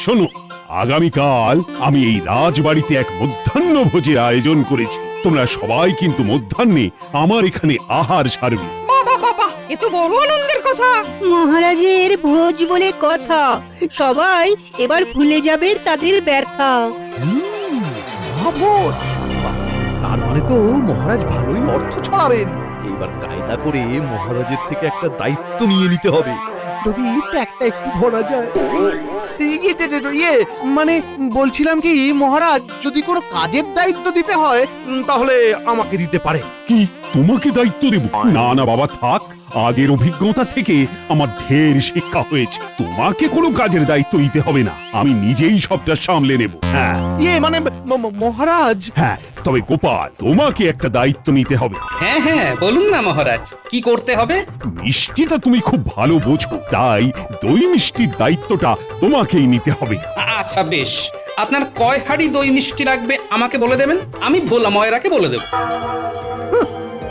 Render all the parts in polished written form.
শোনো, আগামীকাল আমি এই রাজবাড়িতে এক মধ্যাহ্ন ভোজের আয়োজন করেছি। তোমরা সবাই কিন্তু মধ্যাহ্নে আমার এখানে আহার সারবে। বাবা বাবা, এ তো বড় আনন্দের কথা। মহারাজের ভোজ বলে কথা, সবাই এবার ভুলে যাবে তাদের ব্যথা। মহাভোজ! বাহ, তার মানে তো মহারাজ ভালোই অর্থ ছড়াবেন। এইবার কায়দা করে মহারাজের থেকে একটা দায়িত্ব নিয়ে নিতে হবে, যদি একটা একটু ধরা যায়। ইয়ে মানে বলছিলাম কি মহারাজ, যদি কোনো কাজের দায়িত্ব দিতে হয় তাহলে আমাকে দিতে পারে। কি তোমাকে দায়িত্ব দেব? না না বাবা, থাক। আগের অভিজ্ঞতা থেকে আমার ঢের শিক্ষা হয়েছে। তোমাকে কোনো কাজের দায়িত্ব নিতে হবে না, আমি নিজেই সবটা সামলে নেব। হ্যাঁ ইয়ে মানে মহারাজ। হ্যাঁ, তবে গোপাল, তোমাকে একটা দায়িত্ব নিতে হবে। হ্যাঁ হ্যাঁ, বলুন না মহারাজ, কি করতে হবে? মিষ্টিটা তুমি খুব ভালো বোঝো, তাই দই মিষ্টির দায়িত্বটা তোমাকেই নিতে হবে। আচ্ছা বেশ, আপনার কয় হাঁড়ি দই মিষ্টি লাগবে আমাকে বলে দেবেন, আমি ভোলা ময়রাকে বলে দেব।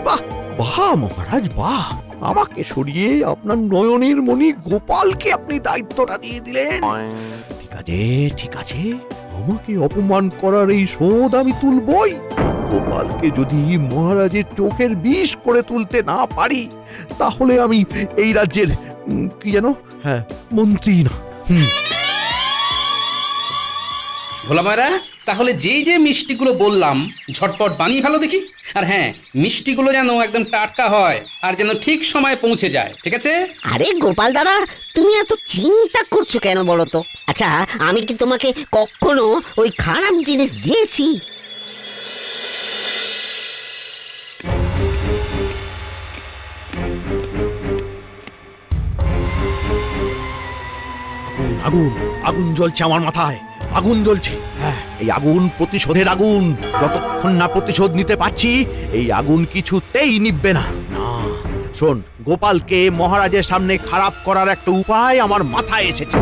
বাহ বাহ মহারাজ বাহ, আমাকে সরিয়ে আপনার নয়নের মণি গোপালকে আপনি দায়িত্বটা দিয়ে দিলেন। ঠিক আছে ঠিক আছে, আমাকে অপমান করার এই শোধ আমি তুলবই। গোপালকে যদি মহারাজের চোখের বিষ করে তুলতে না পারি, তাহলে আমি এই রাজ্যের কি যেন, হ্যাঁ, মন্ত্রী না। ভোলা ময়রা, তাহলে যেই যে মিষ্টিগুলো বললাম ঝটপট বানিয়ে ভালো দেখি। আর হ্যাঁ, মিষ্টিগুলো যেন একদম টাটকা হয় আর যেন ঠিক সময়ে পৌঁছে যায়, ঠিক আছে? আরে গোপাল দাদা, তুমি এত চিন্তা করছো কেন বলো তো? আচ্ছা, আমি কি তোমাকে কখনো ওই খারাপ জিনিস দিয়েছি? আগুন আগুন জ্বলছে আমার মাথায়, আগুন জ্বলছে। হ্যাঁ, এই আগুন প্রতিশোধের আগুন। যতক্ষণ না প্রতিশোধ নিতে পারছি, এই আগুন কিছুতেই নিভবে না। না, শোন, গোপালকে মহারাজের সামনে খারাপ করার একটা উপায় আমার মাথায় এসেছে।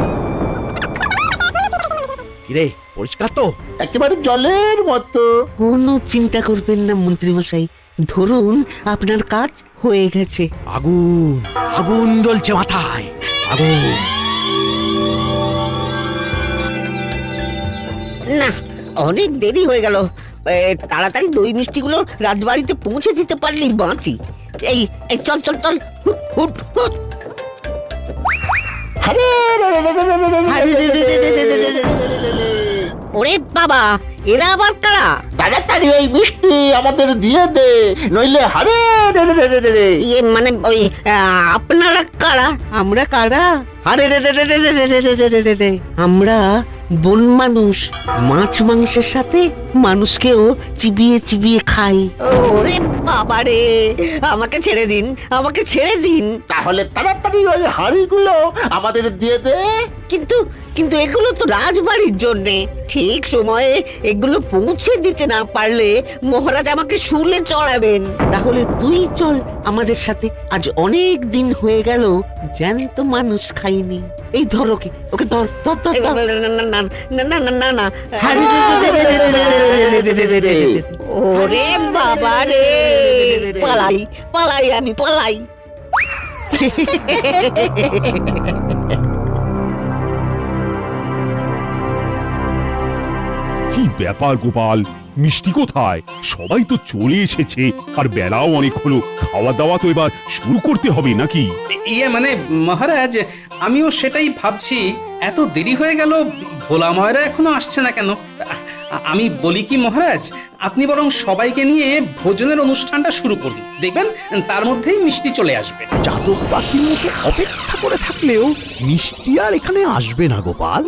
কিরে, পরিষ্কার তো? একেবারে জলের মতো। কোনো চিন্তা করবেন না মন্ত্রী মশাই, ধরুন আপনার কাজ হয়ে গেছে। আগুন আগুন জ্বলছে মাথায়, আগুন। না, অনেক দেরি হয়ে গেল। তাড়াতাড়ি দই মিষ্টিগুলো রাজবাড়িতে পৌঁছে দিতে পারলেই বাঁচি। এই এই চল চল চল, হুট হুট হুট। আরে রে রে রে রে রে রে রে রে রে রে রে রে। ওরে বাবা, এরা আবার কারা? তাড়াতাড়ি ওই মিষ্টি আমাদের দিয়ে দে, নইলে হারে রে রে রে রে রে। ইয়ে মানে ওই আপনারা কারা? আমরা কারা? আরে রে রে রে রে রে রে রে রে রে রে। আমরা বন মানুষ, মাছ মাংসের সাথে মানুষকেও চিবিয়ে চিবিয়ে খাই। ওরে বাবা রে, আমাকে ছেড়ে দিন, আমাকে ছেড়ে দিন। তাহলে তাড়াতাড়ি ওই হাঁড়িগুলো আমাদের দিয়ে দে। কিন্তু কিন্তু এগুলো তো রাজবাড়ির জন্যে, ঠিক সময়ে এগুলো পৌঁছে দিতে না পারলে মহারাজ আমাকে শুলে চড়াবেন। তাহলে তুই চল আমাদের সাথে, আজ অনেক দিন হয়ে গেল জ্যান্ত মানুষ খাইনি। এই ধর ওকে, ওকে ধর ধর ধর। না না না না না না না। ওরে বাবা রে, পালাই পালাই আমি পালাই। কি ব্যাপার গোপাল, মিষ্টি কোথায়? সবাই তো চলে এসেছে, আর বেলাও অনেক হলো। খাওয়া দাওয়া তো এবার শুরু করতে হবে নাকি? ইয়ে মানে মহারাজ, আমিও সেটাই ভাবছি, এত দেরি হয়ে গেল, ভোলা ময়রা এখনো আসছে না কেন? আমি বলি কি মহারাজ, আপনি বরং সবাইকে নিয়ে ভোজনের অনুষ্ঠানটা শুরু করুন, দেখবেন তার মধ্যেই মিষ্টি চলে আসবে। চাতক পাখির মতো অপেক্ষা করে থাকলেও মিষ্টি আর এখানে আসবে না গোপাল।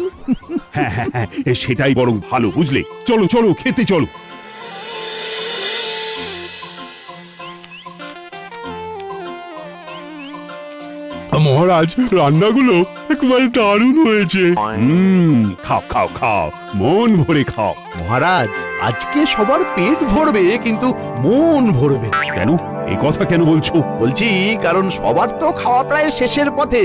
হ্যাঁ হ্যাঁ হ্যাঁ, সেটাই বরং ভালো, বুঝলে? চলো চলো, খেতে চলো। মহারাজ, রান্নাগুলো একেবারে দারুণ হয়েছে। খাও খাও খাও, মন ভরে খাও। মহারাজ, আজকে সবার পেট ভরবে কিন্তু মন ভরবে না। কেন? এ কথা কেন বলছো? বলছি কারণ সবার তো খাওয়া প্রায় শেষের পথে,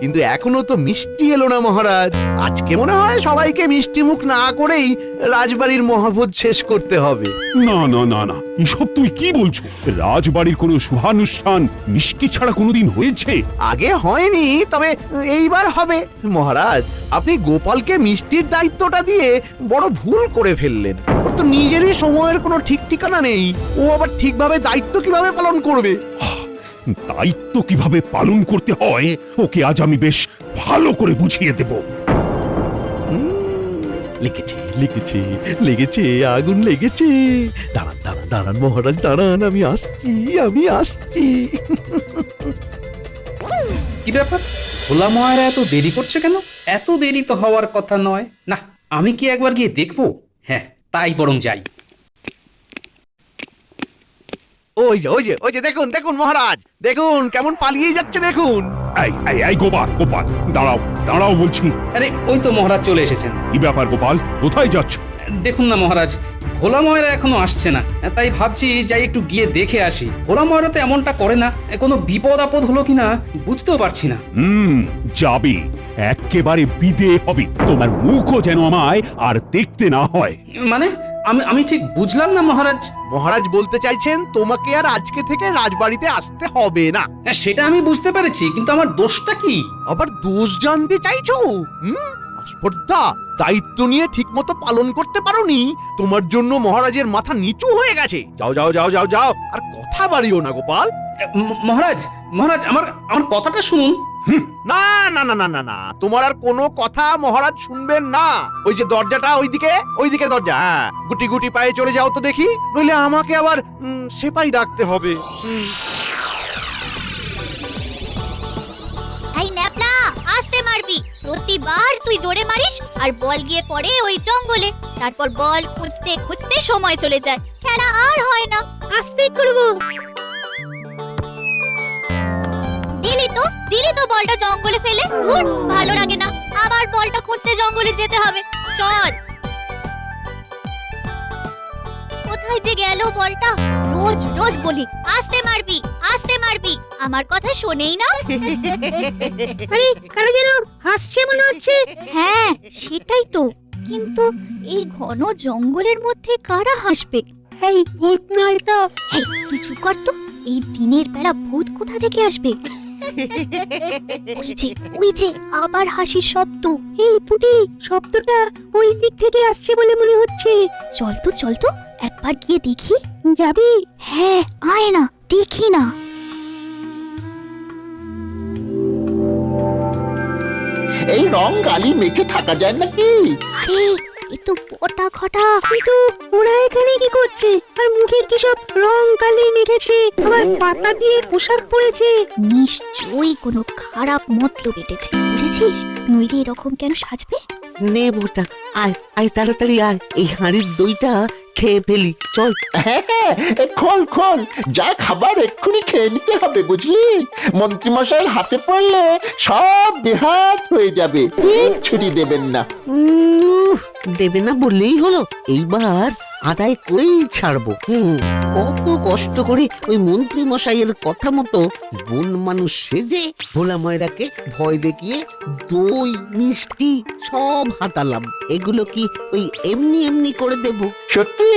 কিন্তু এখনো তো মিষ্টি এলো না মহারাজ। আজকে মনে হয় সবাইকে মিষ্টি মুখ না করেই রাজবাড়ির মহাভোজ শেষ করতে হবে। না না না না, এসব তুই কি বলছো? রাজবাড়ির কোনো শুভানুষ্ঠান মিষ্টি ছাড়া কোনোদিন হয়েছে? আগে হয়নি, তবে এইবার হবে। মহারাজ, আপনি গোপালকে মিষ্টির দায়িত্বটা দিয়ে বড় ভুল করে ফেললেন। ওর তো নিজেরই সময়ের কোনো ঠিক ঠিকানা নেই, ও আবার ঠিকভাবে দায়িত্ব কিভাবে পালন করবে? দায়িত্ব কিভাবে পালন করতে হয় ওকে আজ আমি বেশ ভালো করে বুঝিয়ে দেব। লেগেছে লেগেছে লেগেছে, আগুন লেগেছে। দাঁড়ান দাঁড়ান দাঁড়ান মহারাজ, দাঁড়ান, আমি আসছি। কি ব্যাপার, ভোলা ময়রা এত দেরি করছে কেন? এত দেরি তো হওয়ার কথা নয়। না, আমি কি একবার গিয়ে দেখবো? হ্যাঁ, তাই বরং যাই। ওই যে দেখুন দেখুন মহারাজ, দেখুন কেমন পালিয়ে যাচ্ছে দেখুন। এই গোপাল, গোপাল দাঁড়াও, দাঁড়াও বলছি। আরে ওই তো মহারাজ চলে এসেছেন। কি ব্যাপার গোপাল, কোথায় যাচ্ছ? দেখুন না মহারাজ, ভোলা ময়রা এখনো আসছে না, তাই ভাবছি যাই একটু গিয়ে দেখে আসি। ভোলা ময়রা তো এমনটা করে না, কোনো বিপদ আপদ হলো কিনা বুঝতেও পারছি না। যাবে, একেবারে বিদে হবে। তোমার মুখও যেন আমায় আর দেখতে না হয়। মানে আমি ঠিক বুঝলাম না মহারাজ। মহারাজ বলতে চাইছেন তোমাকে আর আজকে থেকে রাজবাড়িতে আসতে হবে না। সেটা আমি বুঝতে পেরেছি, কিন্তু আমার দোষটা কি? আবার দোষ জানতে চাইছো? আস্পর্ধা, দায়িত্ব নিয়ে ঠিকমতো পালন করতে পারোনি, তোমার জন্য মহারাজের মাথা নিচু হয়ে গেছে। যাও যাও যাও যাও যাও, আর কথা বাড়িও না গোপাল। মহারাজ, মহারাজ আমার কথাটা শুনুন। না না না না না না, তোমার আর কোনো কথা মহারাজ শুনবেন না। ওই যে দরজাটা, ওইদিকে দরজা, হ্যাঁ, গুটি গুটি পায়ে চলে যাও তো দেখি, নইলে আমাকে আবার সেপাই ডাকতে হবে। এই ন্যাপলা, আস্তে মারবি। প্রতিবার তুই জোরে মারিস আর বল গিয়ে পড়ে ওই জঙ্গলে। তারপর বল খুঁজতে খুঁজতে সময় চলে যায়, খেলা আর হয় না। আস্তে করব। দিলি তো বলটা জঙ্গলে ফেলে। ধুর, ভালো লাগে না, আবার বলটা খুঁজতে জঙ্গলে যেতে হবে। চল। কোথায় যে গেল বলটা? রোজ রোজ বলি আস্তে মারবি, আস্তে মারবি, আমার কথা শোনেই না। আরে কারা যেন হাসছে মনে হচ্ছে। হ্যাঁ, সেটাই তো। কিন্তু এই ঘন জঙ্গলের মধ্যে কারা হাসবে? এই ভূত নয় তো? এই তুই চুপ কর তো। এই দিনের বেলা ভূত কোথা থেকে আসবে? ওই যে আবার হাসির শব্দ। এই পুটি, শব্দটা ওই দিক থেকে আসছে বলে মনে হচ্ছে। চল তো একবার গিয়ে দেখি। যাবি? হ্যাঁ, আয় না, দেখি না। এই রং গালি মেখে থাকা যায় নাকি? আরে এ তো বটা ঘটা। কিন্তু ওরা এখানে কি করছে? আর মুখে কি সব রং কালি মেখেছে, আবার পাতা দিয়ে পোশাক পরেছে। নিশ্চয়ই কোনো খারাপ মতলব এটেছে, বুঝেছিস? নইলে এরকম কেন সাজবে? নে বোটা, আয় আয় তাড়াতাড়ি আয়, এই হাঁড়ির দইটা খেয়ে ফেলি, চল। হ্যাঁ, খোল খোল, যা খাবার এক্ষুনি খেয়ে নিতে হবে, বুঝলি? মন্ত্রীমশাইয়ের হাতে পড়লে সব বেহাত হয়ে যাবে, ছুটি দেবেন না। দেবে না বললেই হলো, এইবার আদায় করেই ছাড়বো। কত কষ্ট করে ওই মন্ত্রী মশাইয়ের কথা মতো বন মানুষ সেজে ভোলা ময়রাকে ভয় দেখিয়ে দই মিষ্টি সব হাতালাম। এগুলো কি ওই এমনি এমনি করে দেব? সত্যি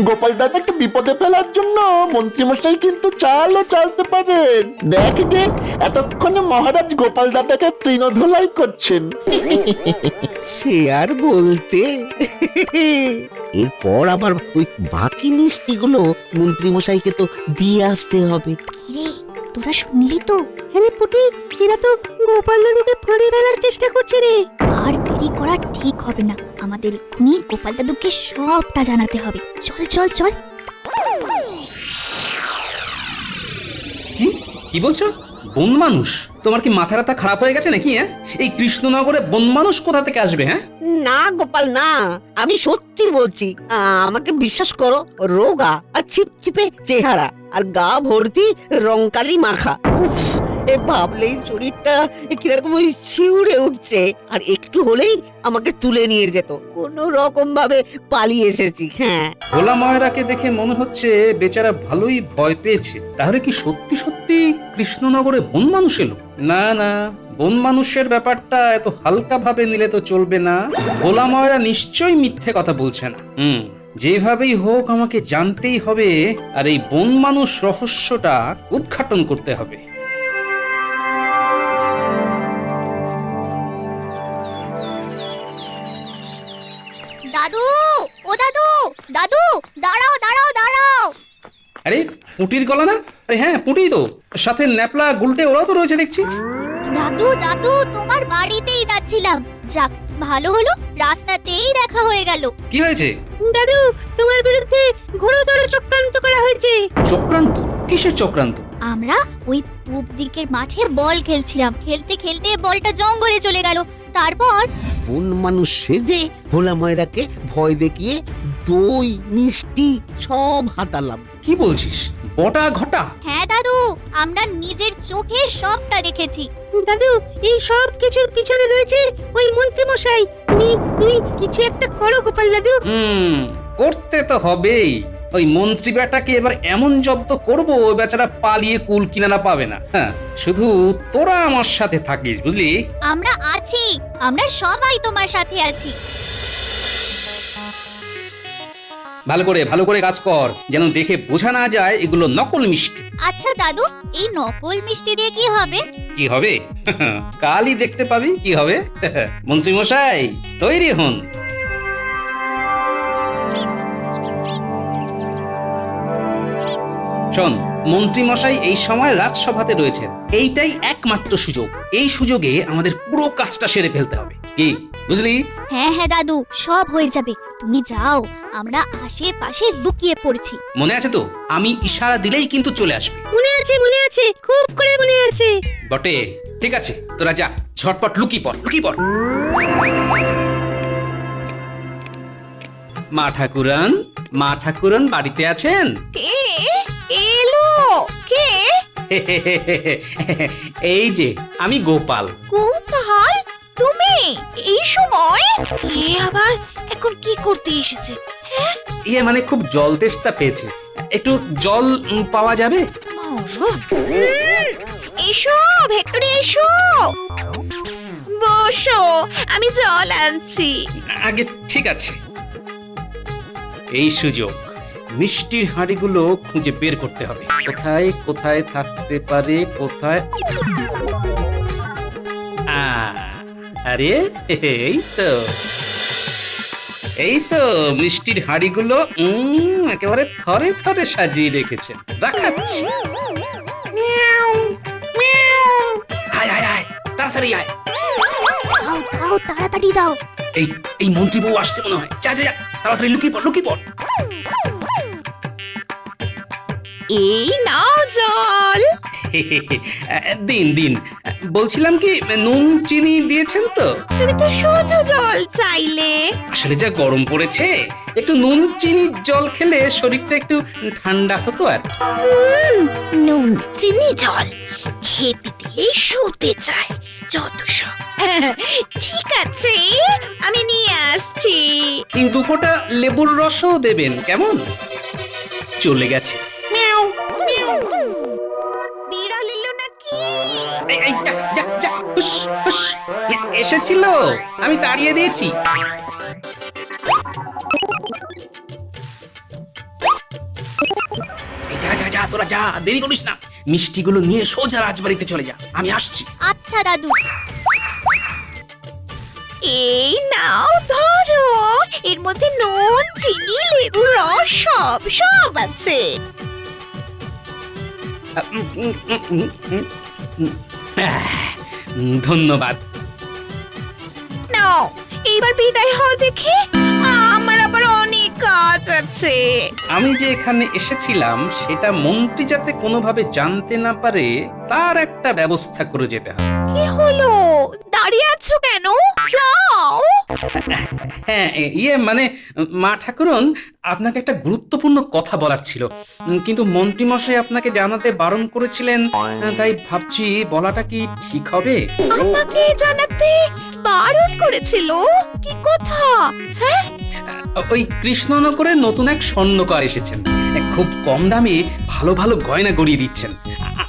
গোপাল দাদাকে বিপদে ফেলার জন্য মন্ত্রীমশাই কিন্তু চালও চালতে পারেন। দেখ যে এতক্ষণে মহারাজ গোপাল দাদাকে তৃণধোলাই করছেন। সে আর বলতে। এরপর আবার ওই বাকি মিষ্টিগুলো মন্ত্রী মশাইকে তো দিয়ে আসতে হবে। কিরে, তোরা শুনলি তো? হ্যাঁ পুটি, এরা তো গোপাল দাদুকে ফাঁড়ি ফেলার চেষ্টা করছে রে। আর দেরি করা ঠিক হবে না, আমাদের এক্ষুনি গোপাল দাদুকে সবটা জানাতে হবে। চল চল চল। কি বলছো? বন মানুষ? তোমার কি মাথা ব্যথা খারাপ হয়ে গেছে নাকি? হ্যাঁ, এই কৃষ্ণনগরে বন মানুষ কোথা থেকে আসবে? হ্যাঁ না গোপাল না, আমি সত্যি বলছি। আমাকে বিশ্বাস করো, রোগা আর ছিপছিপে চেহারা আর গা ভর্তি রংকালি মাখা। উফ, ভাবলেই শরীরটা কিরকম ওই শিউরে উঠছে। আর একটু হলেই আমাকে তুলে নিয়ে যেত, কোনো রকম ভাবে পালিয়ে এসেছি। হ্যাঁ, ভোলা ময়রাকে দেখে মনে হচ্ছে বেচারা ভালোই ভয় পেয়েছে। তাহলে কি সত্যি সত্যি কৃষ্ণনগরে বন মানুষ এলো? না না, বন মানুষের ব্যাপারটা এত হালকা ভাবে নিলে তো চলবে না। ভোলা ময়রা নিশ্চয়ই মিথ্যে কথা বলছে না। যেভাবেই হোক আমাকে জানতেই হবে, আর এই বন মানুষ রহস্যটা উদ্ঘাটন করতে হবে। দাদু, ও দাদু, দাদু, দাঁড়াও দাঁড়াও দাঁড়াও। আরে পুঁটির গলা না? আরে হ্যাঁ, পুঁটি তো, সাথে ন্যাপলা গুলটে ওরাও তো রয়েছে দেখছি। দাদু দাদু, তোমার বাড়িতেই যাচ্ছিলাম। যাক, ভালো হলো, রাস্তাতেই দেখা হয়ে গেল। কি হয়েছে? দাদু, তোমার বিরুদ্ধে ঘোরতর চক্রান্ত করা হয়েছে। চক্রান্ত? কিসের চক্রান্ত? আমরা ওই পূব দিকের মাঠে বল খেলছিলাম, খেলতে খেলতে বলটা জঙ্গলে চলে গেল। তারপর কোন মানুষ সেজে ভোলা ময়রাকে ভয় দেখিয়ে দই মিষ্টি সব হাতালাম। কি বলছিস? বটা ঘটা? হ্যাঁ দাদু, আমরা নিজের চোখে সবটা দেখেছি। দাদু, এই সব কিছুর পিছনে রয়েছে ওই মন্ত্রী মশাই। তুমি কিছু একটা করো গোপাল দাদু। করতে তো হবেই। ওই মন্ত্রী বেটাকে এবার এমন জব্দ করবো, ওই বেচারা পালিয়ে কুল কিনারা পাবে না। হ্যাঁ, শুধু তোরা আমার সাথে থাকিস, বুঝলি? আমরা আছি, আমরা সবাই তোমার সাথে আছি। ভালো করে কাজ কর, যেন দেখে বোঝা না যায় এগুলো নকল মিষ্টি। আচ্ছা দাদু, এই নকল মিষ্টি দিয়ে কি হবে? কি হবে? কালই দেখতে পাবি কি হবে। মন্ত্রী মশাই, তৈরি হন। শোন, মন্ত্রী মশাই এই সময় রাজসভাতে রয়েছেন। এইটাই একমাত্র সুযোগ। এই সুযোগে আমাদের পুরো কাজটা সেরে ফেলতে হবে। কি বুঝলি? হ্যাঁ হ্যাঁ দাদু, সব হয়ে যাবে। তুমি যাও, আমরা আশেপাশে লুকিয়ে পড়ছি। মনে আছে তো? আমি ইশারা দিলেই কিন্তু চলে আসবে। মনে আছে, খুব করে মনে আছে। বটে, ঠিক আছে, তোরা যা, ঝটপট লুকিয়ে পড়। মা ঠাকুরান বাড়িতে আছেন? কে এলো? কে? এই যে আমি গোপাল। গোপাল, তুমি এই সময়? এ আবার এখন কি করতে এসেছে? মানে খুব জল তেষ্টা পেয়েছে, একটু জল পাওয়া যাবে? এসো ভেতরে এসো, বসো, আমি জল আনছি। আগে ঠিক আছে। এই সুযোগ, মিষ্টির হাঁড়িগুলো খুঁজে বের করতে হবে। কোথায় কোথায় থাকতে পারে, কোথায়? আরে এই তো মিষ্টির হাঁড়িগুলো একেবারে থরে থরে সাজিয়ে রেখেছে। রাখাচ্ছি। আয়, তাড়াতাড়ি আয়। দাও, তাড়াতাড়ি দাও। এই মন্ত্রী বউ আসছে মনে হয়। যা, তাড়াতাড়ি লুকিয়ে পড়। এই নাও জল। দিন। বলছিলাম কি, নুন চিনি দিয়েছেন তো? তুমি তো শুধু জল চাইলে। আসলে যা গরম পড়েছে, একটু নুন চিনির জল খেলে শরীরটা একটু ঠান্ডা হতো। আর নুন চিনি জল খেতে দিলে শুতে চায় যত সব। ঠিক আছে, আমি নিয়ে আসছি। 2 ফোঁটা লেবুর রসও দেবেন, কেমন? চলে গেছে। বিড়াল এলো নাকি? যা, হুস। এসেছিল, আমি তাড়িয়ে দিয়েছি। যা, তোরা যা, দেরি করিস না। মিষ্টিগুলো নিয়ে সোজা রাজবাড়িতে চলে যা, আমি আসছি। আচ্ছা দাদু। এই নাও ধরো, এর মধ্যে নুন চিনি লেবুর রস সব আছে। ধন্যবাদ। নাও, এইবার বিদায় হও দেখি, আমার আবার অনেক কাজ আছে। আমি যে এখানে এসেছিলাম সেটা মন্ত্রী যাতে কোনোভাবে জানতে না পারে, তার একটা ব্যবস্থা করে যেতে হবে। কি হলো? দাঁড়িয়ে আছো কেন? যাও। হ্যাঁ ইয়ে মানে মা ঠাকুরন, আপনাকে একটা গুরুত্বপূর্ণ কথা বলার ছিল, কিন্তু মন্ত্রীমশাই আপনাকে জানাতে বারণ করেছিলেন, তাই ভাবছি বলাটা কি ঠিক হবে? আমাকে জানাতে বারণ করেছিল? কি কথা? হ্যাঁ, ওই কৃষ্ণনগরে নতুন এক স্বর্ণকার এসেছেন, খুব কম দামে ভালো ভালো গয়না গড়িয়ে দিচ্ছেন।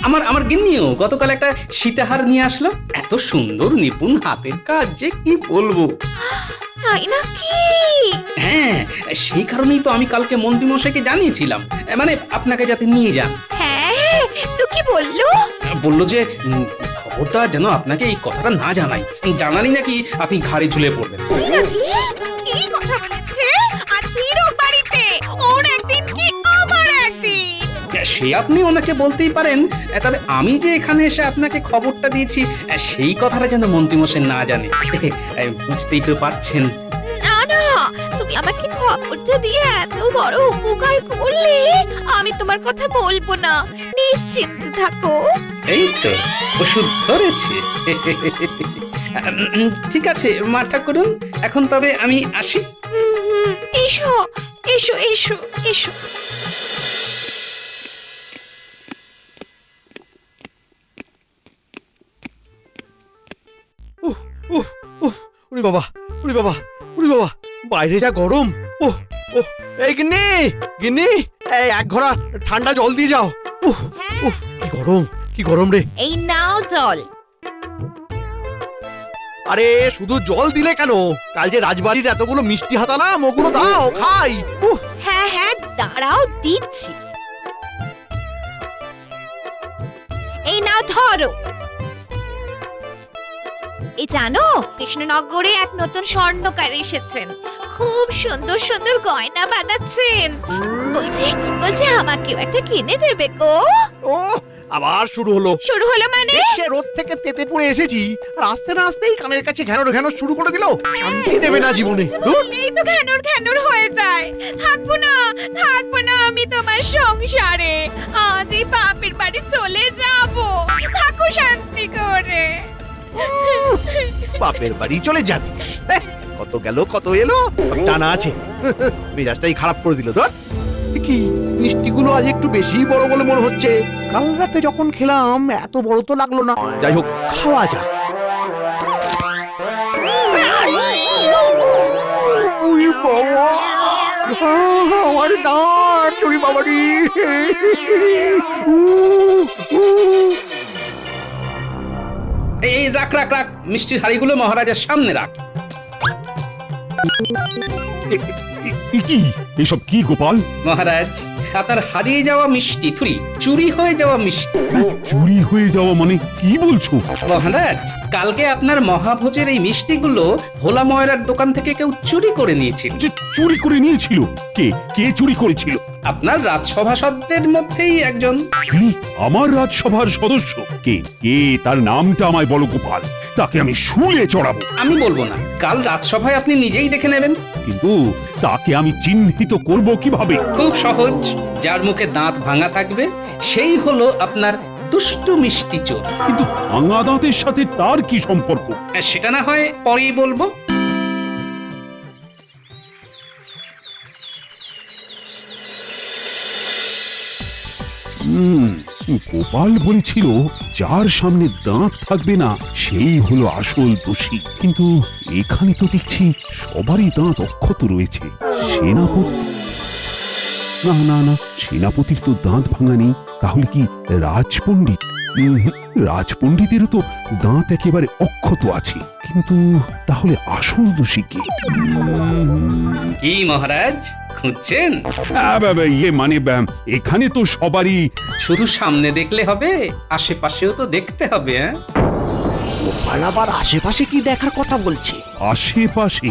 আমার গিন্নিও গতকাল একটা সীতাহার নিয়ে আসলো, এত সুন্দর নিপুণ হাতের কাজ যে কি বলবো। তাই নাকি? হ্যাঁ, সেই কারণেই তো আমি কালকে মন্ত্রীমশাইকে জানিয়েছিলাম, মানে আপনাকে যাতে নিয়ে যান। হ্যাঁ, তো কি বললো? বললো যে খবরদার যেন আপনাকে এই কথাটা না জানাই, জানালি নাকি আপনি ঘাড়ে ঝুলে পড়বেন। তাই নাকি? কি কথা বলেছে? আজকেরও বাড়িতে ওর একদিন কি আমার একদিন? সে আপনি ওনাকে বলতেই পারেন, তবে আমি যে এখানে এসে আপনাকে খবরটা দিয়েছি সেই কথাটা যেন মন্ত্রীমশাই না জানে। বুঝতেই তো পারছেন। না না, তুমি আমাকে খবরটা দিয়ে এত বড় উপকার করলে আমি তোমার কথা বলবো না, নিশ্চিন্তে থাকো। এই তো ওষুধ ধরেছে। ঠিক আছে মা ঠাকুরন, এখন তবে আমি আসি। এসো এসো এসো এসো। ওরে বাবা, ওরে বাবা, ওরে বাবা, বাইরে যা গরম। ওহ ওহ, এই গিন্নি, গিন্নি, এই এক ঘোড়া ঠান্ডা জল দিয়ে যাও। উফ উফ, কি গরম, কি গরম রে। এই নাও জল। আরে শুধু জল দিলে কেন? কাল যে রাজবাড়ির এতগুলো মিষ্টি হাতালাম, ওগুলো দাও খাই। উফ, হ্যাঁ হ্যাঁ, দাঁড়াও দিচ্ছি। এই নাও ধরো। এই জানো, কৃষ্ণনগরে এক নতুন স্বর্ণকার এসেছেন, খুব সুন্দর সুন্দর গয়না বানাচ্ছেন। বলছি বলছি আমাকেও একটা কিনে দেবে গো। ও আবার শুরু হলো। শুরু হলো মানে? সে রোদ থেকে তেতে পড়ে এসেছি, আর আসতে না আসতেই কানের কাছে ঘ্যানোর ঘ্যানোর শুরু করে দিল। শান্তি দেবে না জীবনে। বললেই তো ঘ্যানোর ঘ্যানোর হয়ে যায়। থাকবো না আমি তোমার সংসারে। আজ এই বাপের বাড়ি চলে যাব। থাকো শান্তি করে। বাপের বাড়ি চলে যাবে? হ্যাঁ, কত গেল কত এলো, টানা আছে। মেজাজটাই খারাপ করে দিল। ধর, কি মিষ্টিগুলো আজ একটু বেশি বড় বলে মনে হচ্ছে। কাল রাতে যখন খেলাম এত বড় তো লাগলো না। যাই হোক, খাওয়া যাক। ওই বাবা, আমার দাঁত, ওরে বাবারি। এই রাখ রাখ রাখ, মিষ্টির হাড়িগুলো মহারাজের সামনে রাখ। কি এসব কি গোপাল? মহারাজ, আপনার হারিয়ে যাওয়া মিষ্টি, চুরি হয়ে যাওয়া মিষ্টি। চুরি হয়ে যাওয়া মানে কি বলছো? মহারাজ, কালকে আপনার মহাভোজের এই মিষ্টিগুলো ভোলা ময়রার দোকান থেকে কেউ চুরি করে নিয়েছিল। যে চুরি করে নিয়েছিল? কে কে চুরি করেছিল? আপনার রাজসভাসদের মধ্যেই একজন। কি? আমার রাজসভার সদস্য? কে কে তার নামটা আমায় বলো গোপাল, তাকে আমি শুলে চড়াবো। আমি বলবো না, কাল রাজসভায় আপনি নিজেই দেখে নেবেন। কিন্তু তাকে আমি চিহ্নিত করব কিভাবে? খুব সহজ, যার মুখে দাঁত ভাঙা থাকবে সেই হলো আপনার দুষ্টু মিষ্টি চোর। কিন্তু ভাঙা দাঁতের সাথে তার কি সম্পর্ক? সেটা না হয় পরেই বলবো। গোপাল বলেছিল যার সামনে দাঁত থাকবে না সেই হলো আসল দোষী, কিন্তু এখানে তো দেখছি সবারই দাঁত অক্ষত রয়েছে। সেনাপতি? না না না, সেনাপতির তো দাঁত ভাঙা নেই। তাহলে কি রাজপণ্ডিত? রাজপণ্ডিতেরও তো দাঁত একেবারে অক্ষত আছে, কিন্তু তাহলে আসল দোষী কে? কি মহারাজ, খুঁজছেন? ইয়ে মানে এখানে তো সবারই। শুধু সামনে দেখলে হবে, আশেপাশেও তো দেখতে হবে। গোপাল আবার আশেপাশে কি দেখার কথা বলছে? আশেপাশে?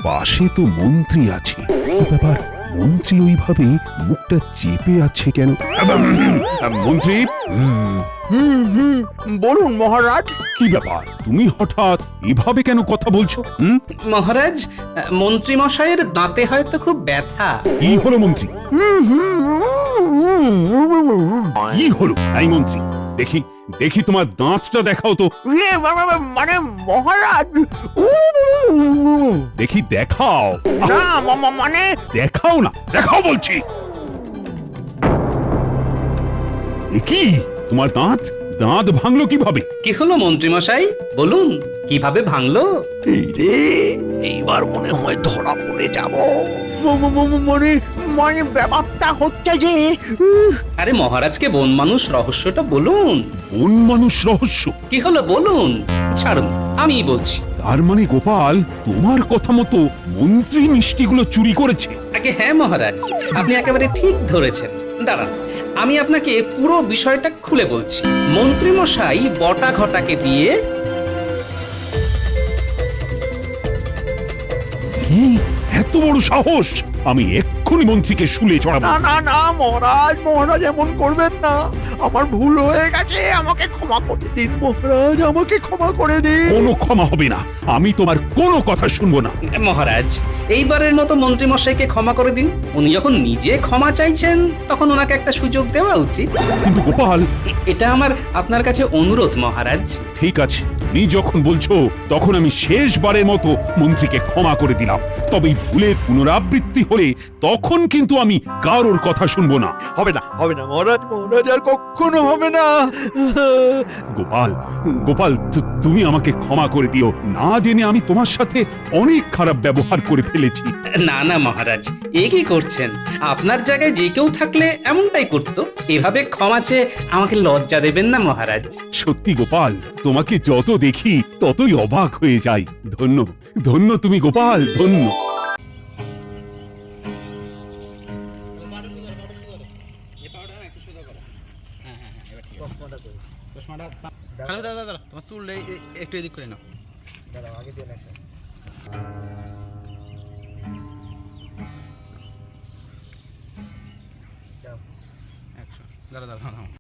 পাশে তো মন্ত্রী আছে। কি ব্যাপার, মন্ত্রী ওইভাবে মুখটা চেপে আছে কেন? মন্ত্রী? বলুন মহারাজ। কি ব্যাপার, তুমি হঠাৎ এভাবে কেন কথা বলছো? মহারাজ, মন্ত্রী মশাইয়ের দাঁতে হয়তো খুব ব্যথা। কি হলো মন্ত্রী? কি হলো? এই মন্ত্রী, দেখি দেখি তোমার দাঁতটা দেখাও তো। মানে মহারাজ দেখি দেখাও। না মানে দেখাও না, দেখাও বলছি। এ কি তোমার দাঁত দাঁত ভাঙলো কিভাবে? কি হলো মন্ত্রী মশাই, বলুন কিভাবে ভাঙলো? এই রে, এইবার মনে হয় ধরা পড়ে যাব। মানে মানে ব্যাপারটা হচ্ছে যে আরে মহারাজকে বন মানুষ রহস্যটা বলুন। বন মানুষ রহস্য? কি হলো বলুন। ছাড়ুন, আমিই বলছি। তার মানে গোপাল তোমার কথা মতো মন্ত্রী মিষ্টিগুলো চুরি করেছে? আগে হ্যাঁ মহারাজ, আপনি একেবারে ঠিক ধরেছেন। দাঁড়ান, আমি আপনাকে পুরো বিষয়টা খুলে বলছি। মন্ত্রী মশাই বটা ঘটাকে দিয়ে কি এত বড় সাহস! আমি এক্ষুনি মন্ত্রীকে শুলে চড়াবো। না না না মহারাজ, মহারাজ এমন করবেন না। আমার ভুল হয়ে গেছে, আমাকে ক্ষমা করে দিন মহারাজ, আমাকে ক্ষমা করে দিন। কোনো ক্ষমা হবে না, আমি তোমার কোনো কথা শুনবো না। মহারাজ এইবারের মতো মন্ত্রী মশাইকে ক্ষমা করে দিন। উনি যখন নিজে ক্ষমা চাইছেন তখন ওনাকে একটা সুযোগ দেওয়া উচিত। কিন্তু গোপাল, এটা আমার আপনার কাছে অনুরোধ মহারাজ। ঠিক আছে, তুমি যখন বলছো তখন আমি শেষবারের মতো মন্ত্রীকে ক্ষমা করে দিলাম। তবে এই ভুলের পুনরাবৃত্তি হলে তখন কিন্তু আমি কারোর কথা শুনবো না। হবে না হবে না মহারাজ, মহারাজ আর কখনো হবে না। গোপাল, গোপাল, তুমি আমাকে ক্ষমা করে দিও। না জেনে আমি তোমার সাথে অনেক খারাপ ব্যবহার করে ফেলেছি। না না মহারাজ, এ কি করছেন? আপনার জায়গায় যে কেউ থাকলে এমনটাই করতো। এভাবে ক্ষমা চেয়ে আমাকে লজ্জা দেবেন না মহারাজ। সত্যি গোপাল, তোমাকে যত দেখি ততই অবাক হয়ে যাই। ধন্য ধন্য তুমি গোপাল, ধন্য। তোমার চুল একটু এদিক করে নাও। দাঁড়া দাঁড়া